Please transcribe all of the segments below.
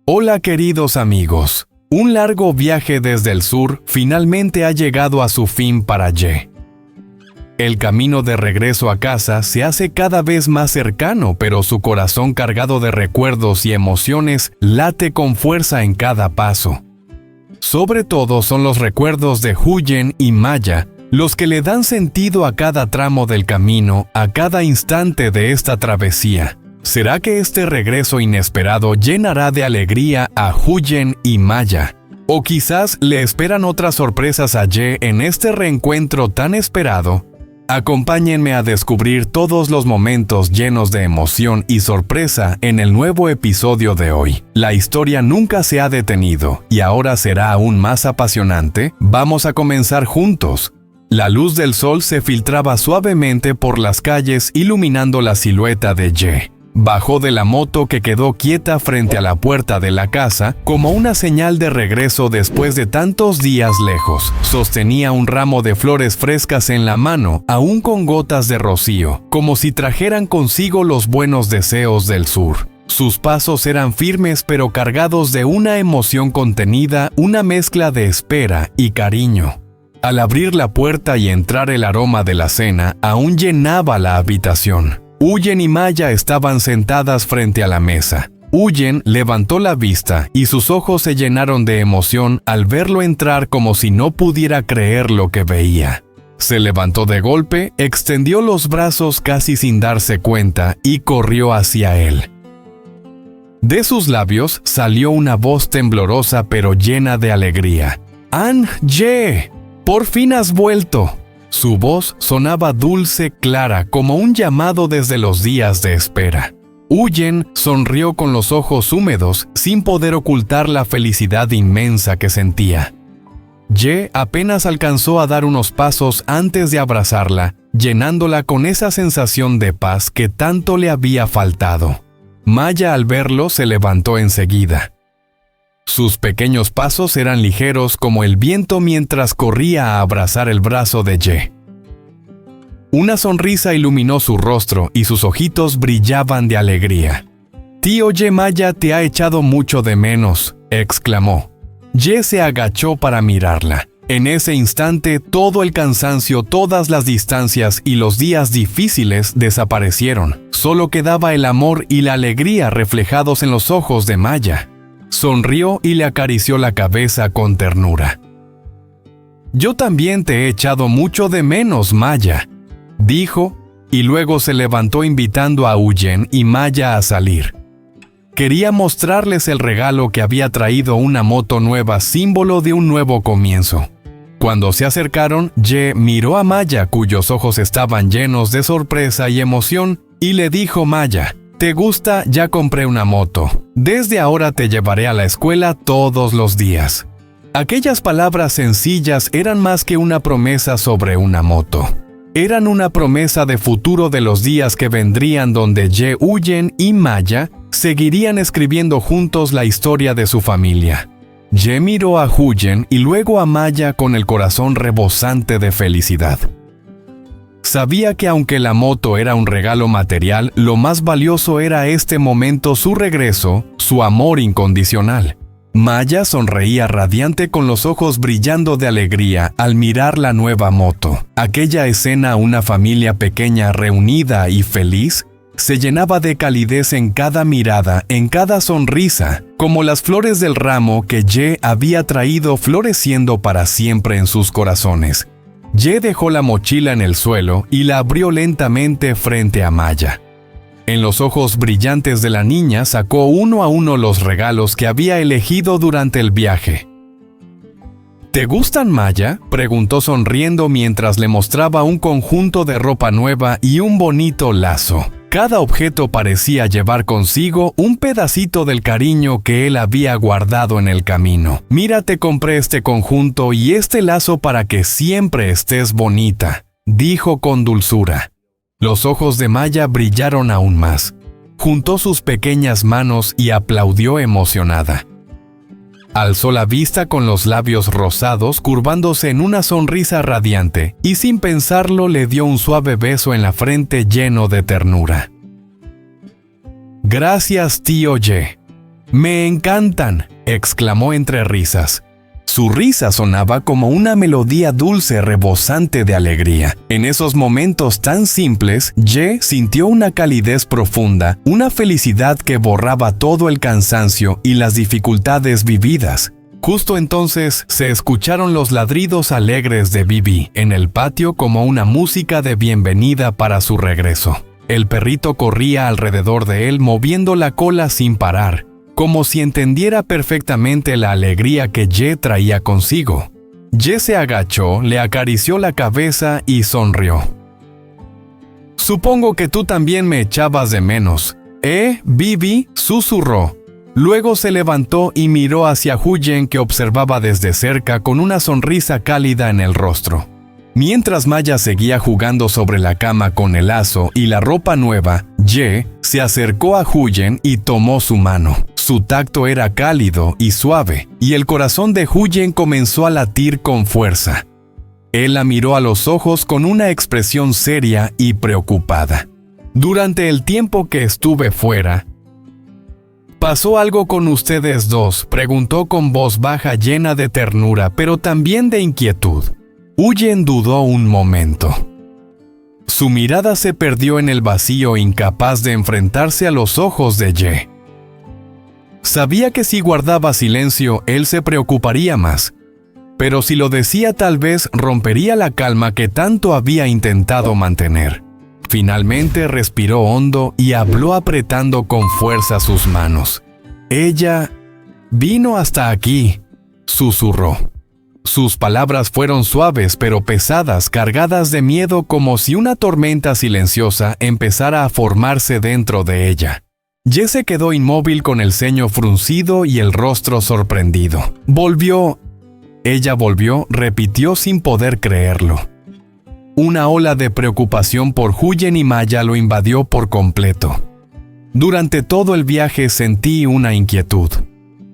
Hola queridos amigos, un largo viaje desde el sur finalmente ha llegado a su fin para Ye. El camino de regreso a casa se hace cada vez más cercano, pero su corazón cargado de recuerdos y emociones late con fuerza en cada paso. Sobre todo son los recuerdos de Huyen y Maya los que le dan sentido a cada tramo del camino, a cada instante de esta travesía. ¿Será que este regreso inesperado llenará de alegría a Huyen y Maya? ¿O quizás le esperan otras sorpresas a Ye en este reencuentro tan esperado? Acompáñenme a descubrir todos los momentos llenos de emoción y sorpresa en el nuevo episodio de hoy. La historia nunca se ha detenido y ahora será aún más apasionante. Vamos a comenzar juntos. La luz del sol se filtraba suavemente por las calles iluminando la silueta de Ye. Bajó de la moto que quedó quieta frente a la puerta de la casa como una señal de regreso después de tantos días lejos. Sostenía un ramo de flores frescas en la mano, aún con gotas de rocío, como si trajeran consigo los buenos deseos del sur. Sus pasos eran firmes pero cargados de una emoción contenida, una mezcla de espera y cariño. Al abrir la puerta y entrar el aroma de la cena aún llenaba la habitación. Huyen y Maya estaban sentadas frente a la mesa. Huyen levantó la vista y sus ojos se llenaron de emoción al verlo entrar como si no pudiera creer lo que veía. Se levantó de golpe, extendió los brazos casi sin darse cuenta y corrió hacia él. De sus labios salió una voz temblorosa pero llena de alegría. ¡An-Ye! ¡Por fin has vuelto! Su voz sonaba dulce, clara, como un llamado desde los días de espera. Huyen sonrió con los ojos húmedos, sin poder ocultar la felicidad inmensa que sentía. Ye apenas alcanzó a dar unos pasos antes de abrazarla, llenándola con esa sensación de paz que tanto le había faltado. Maya al verlo se levantó enseguida. Sus pequeños pasos eran ligeros como el viento mientras corría a abrazar el brazo de Ye. Una sonrisa iluminó su rostro y sus ojitos brillaban de alegría. «Tío Ye, Maya te ha echado mucho de menos», exclamó. Ye se agachó para mirarla. En ese instante, todo el cansancio, todas las distancias y los días difíciles desaparecieron. Solo quedaba el amor y la alegría reflejados en los ojos de Maya. Sonrió y le acarició la cabeza con ternura. «Yo también te he echado mucho de menos, Maya», dijo, y luego se levantó invitando a Huyen y Maya a salir. Quería mostrarles el regalo que había traído una moto nueva, símbolo de un nuevo comienzo. Cuando se acercaron, Ye miró a Maya, cuyos ojos estaban llenos de sorpresa y emoción, y le dijo: «Maya, ¿te gusta? Ya compré una moto. Desde ahora te llevaré a la escuela todos los días». Aquellas palabras sencillas eran más que una promesa sobre una moto. Eran una promesa de futuro de los días que vendrían donde Ye, Huyen y Maya seguirían escribiendo juntos la historia de su familia. Ye miró a Huyen y luego a Maya con el corazón rebosante de felicidad. Sabía que aunque la moto era un regalo material, lo más valioso era este momento, su regreso, su amor incondicional. Maya sonreía radiante con los ojos brillando de alegría al mirar la nueva moto. Aquella escena, una familia pequeña reunida y feliz, se llenaba de calidez en cada mirada, en cada sonrisa, como las flores del ramo que Ye había traído floreciendo para siempre en sus corazones. Ye dejó la mochila en el suelo y la abrió lentamente frente a Maya. En los ojos brillantes de la niña sacó uno a uno los regalos que había elegido durante el viaje. «¿Te gustan, Maya?», preguntó sonriendo mientras le mostraba un conjunto de ropa nueva y un bonito lazo. Cada objeto parecía llevar consigo un pedacito del cariño que él había guardado en el camino. «Mira, te compré este conjunto y este lazo para que siempre estés bonita», dijo con dulzura. Los ojos de Maya brillaron aún más. Juntó sus pequeñas manos y aplaudió emocionada. Alzó la vista con los labios rosados curvándose en una sonrisa radiante y sin pensarlo le dio un suave beso en la frente lleno de ternura. «Gracias, tío Ye. ¡Me encantan!, exclamó entre risas. Su risa sonaba como una melodía dulce rebosante de alegría. En esos momentos tan simples, Ye sintió una calidez profunda, una felicidad que borraba todo el cansancio y las dificultades vividas. Justo entonces se escucharon los ladridos alegres de Bibi en el patio como una música de bienvenida para su regreso. El perrito corría alrededor de él moviendo la cola sin parar, como si entendiera perfectamente la alegría que Ye traía consigo. Ye se agachó, le acarició la cabeza y sonrió. «Supongo que tú también me echabas de menos, ¿eh, Bibi?», susurró. Luego se levantó y miró hacia Huyen, que observaba desde cerca con una sonrisa cálida en el rostro. Mientras Maya seguía jugando sobre la cama con el lazo y la ropa nueva, Ye se acercó a Huyen y tomó su mano. Su tacto era cálido y suave, y el corazón de Huyen comenzó a latir con fuerza. Él la miró a los ojos con una expresión seria y preocupada. «Durante el tiempo que estuve fuera, ¿pasó algo con ustedes dos?», preguntó con voz baja llena de ternura, pero también de inquietud. Huyen dudó un momento. Su mirada se perdió en el vacío, incapaz de enfrentarse a los ojos de Ye. Sabía que si guardaba silencio, él se preocuparía más, pero si lo decía tal vez rompería la calma que tanto había intentado mantener. Finalmente respiró hondo y habló apretando con fuerza sus manos. «Ella vino hasta aquí», susurró. Sus palabras fueron suaves pero pesadas, cargadas de miedo, como si una tormenta silenciosa empezara a formarse dentro de ella. Ye se quedó inmóvil con el ceño fruncido y el rostro sorprendido. «Volvió». Ella volvió, repitió sin poder creerlo. Una ola de preocupación por Huyen y Maya lo invadió por completo. «Durante todo el viaje sentí una inquietud.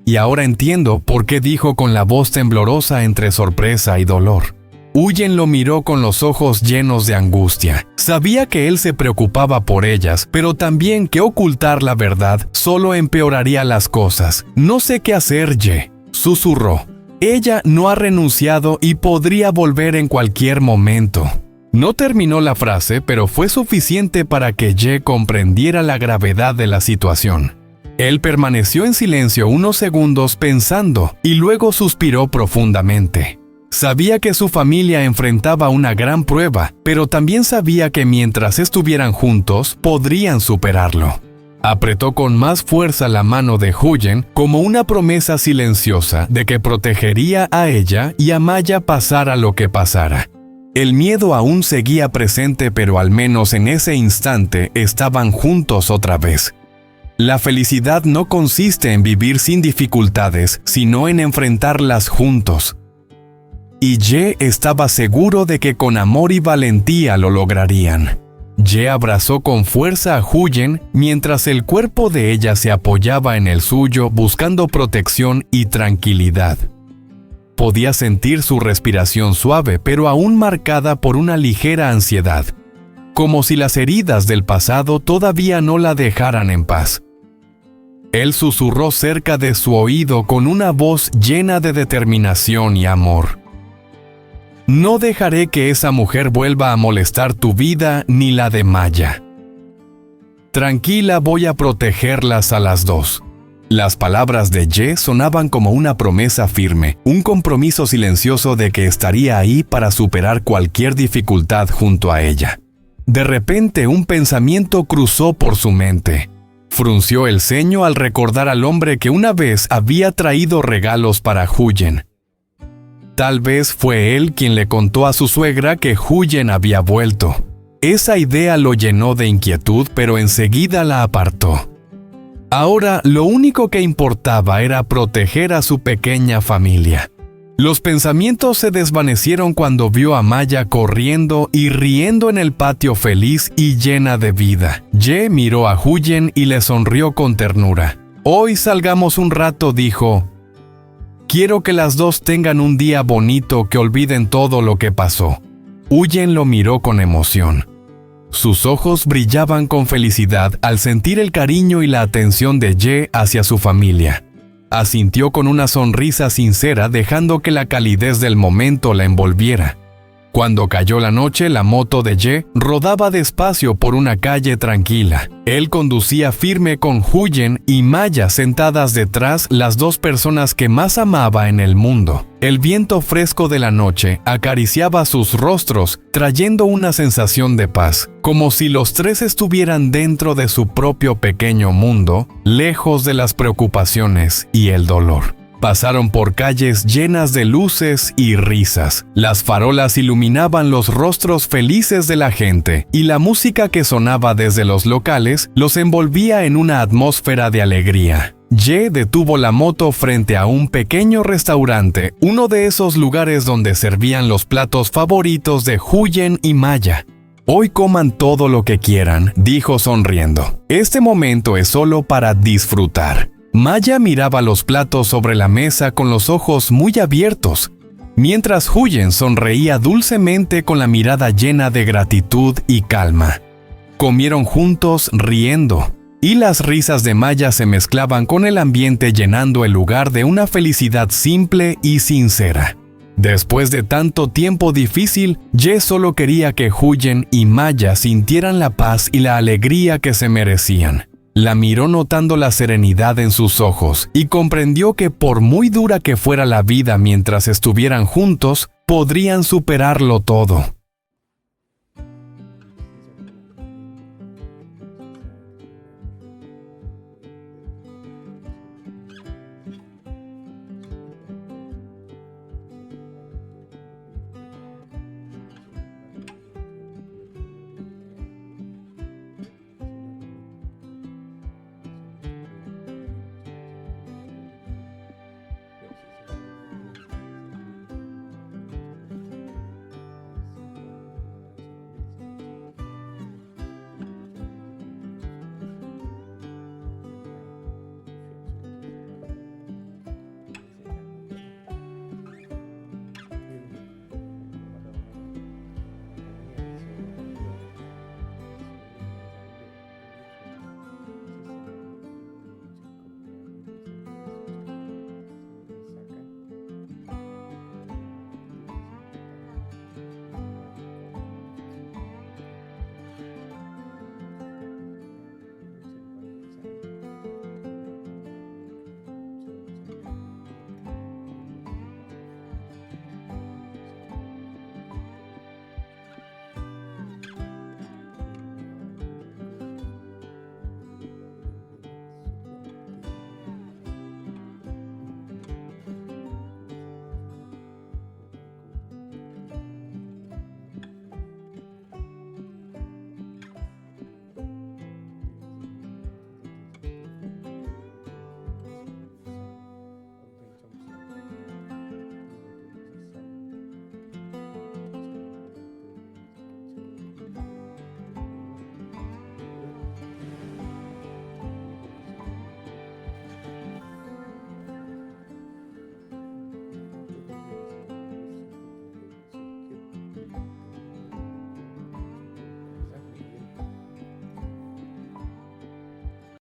Y ahora entiendo por qué», dijo con la voz temblorosa entre sorpresa y dolor. Huyen lo miró con los ojos llenos de angustia. Sabía que él se preocupaba por ellas, pero también que ocultar la verdad solo empeoraría las cosas. «No sé qué hacer, Ye», susurró. «Ella no ha renunciado y podría volver en cualquier momento». No terminó la frase, pero fue suficiente para que Ye comprendiera la gravedad de la situación. Él permaneció en silencio unos segundos pensando y luego suspiró profundamente. Sabía que su familia enfrentaba una gran prueba, pero también sabía que mientras estuvieran juntos podrían superarlo. Apretó con más fuerza la mano de Huyen como una promesa silenciosa de que protegería a ella y a Maya pasara lo que pasara. El miedo aún seguía presente, pero al menos en ese instante estaban juntos otra vez. La felicidad no consiste en vivir sin dificultades, sino en enfrentarlas juntos. Y Ye estaba seguro de que con amor y valentía lo lograrían. Ye abrazó con fuerza a Huyen mientras el cuerpo de ella se apoyaba en el suyo buscando protección y tranquilidad. Podía sentir su respiración suave, pero aún marcada por una ligera ansiedad, como si las heridas del pasado todavía no la dejaran en paz. Él susurró cerca de su oído con una voz llena de determinación y amor. «No dejaré que esa mujer vuelva a molestar tu vida ni la de Maya. Tranquila, voy a protegerlas a las dos». Las palabras de Ye sonaban como una promesa firme, un compromiso silencioso de que estaría ahí para superar cualquier dificultad junto a ella. De repente un pensamiento cruzó por su mente. Frunció el ceño al recordar al hombre que una vez había traído regalos para Huyen. Tal vez fue él quien le contó a su suegra que Huyen había vuelto. Esa idea lo llenó de inquietud, pero enseguida la apartó. Ahora lo único que importaba era proteger a su pequeña familia. Los pensamientos se desvanecieron cuando vio a Maya corriendo y riendo en el patio, feliz y llena de vida. Ye miró a Huyen y le sonrió con ternura. «Hoy salgamos un rato», dijo. «Quiero que las dos tengan un día bonito, que olviden todo lo que pasó». Huyen lo miró con emoción. Sus ojos brillaban con felicidad al sentir el cariño y la atención de Ye hacia su familia. Asintió con una sonrisa sincera, dejando que la calidez del momento la envolviera. Cuando cayó la noche, la moto de Ye rodaba despacio por una calle tranquila. Él conducía firme con Huyen y Maya sentadas detrás, las dos personas que más amaba en el mundo. El viento fresco de la noche acariciaba sus rostros, trayendo una sensación de paz, como si los tres estuvieran dentro de su propio pequeño mundo, lejos de las preocupaciones y el dolor. Pasaron por calles llenas de luces y risas. Las farolas iluminaban los rostros felices de la gente, y la música que sonaba desde los locales los envolvía en una atmósfera de alegría. Ye detuvo la moto frente a un pequeño restaurante, uno de esos lugares donde servían los platos favoritos de Huyen y Maya. «Hoy coman todo lo que quieran», dijo sonriendo. «Este momento es solo para disfrutar». Maya miraba los platos sobre la mesa con los ojos muy abiertos, mientras Huyen sonreía dulcemente con la mirada llena de gratitud y calma. Comieron juntos riendo, y las risas de Maya se mezclaban con el ambiente, llenando el lugar de una felicidad simple y sincera. Después de tanto tiempo difícil, Ye solo quería que Huyen y Maya sintieran la paz y la alegría que se merecían. La miró notando la serenidad en sus ojos y comprendió que por muy dura que fuera la vida mientras estuvieran juntos, podrían superarlo todo.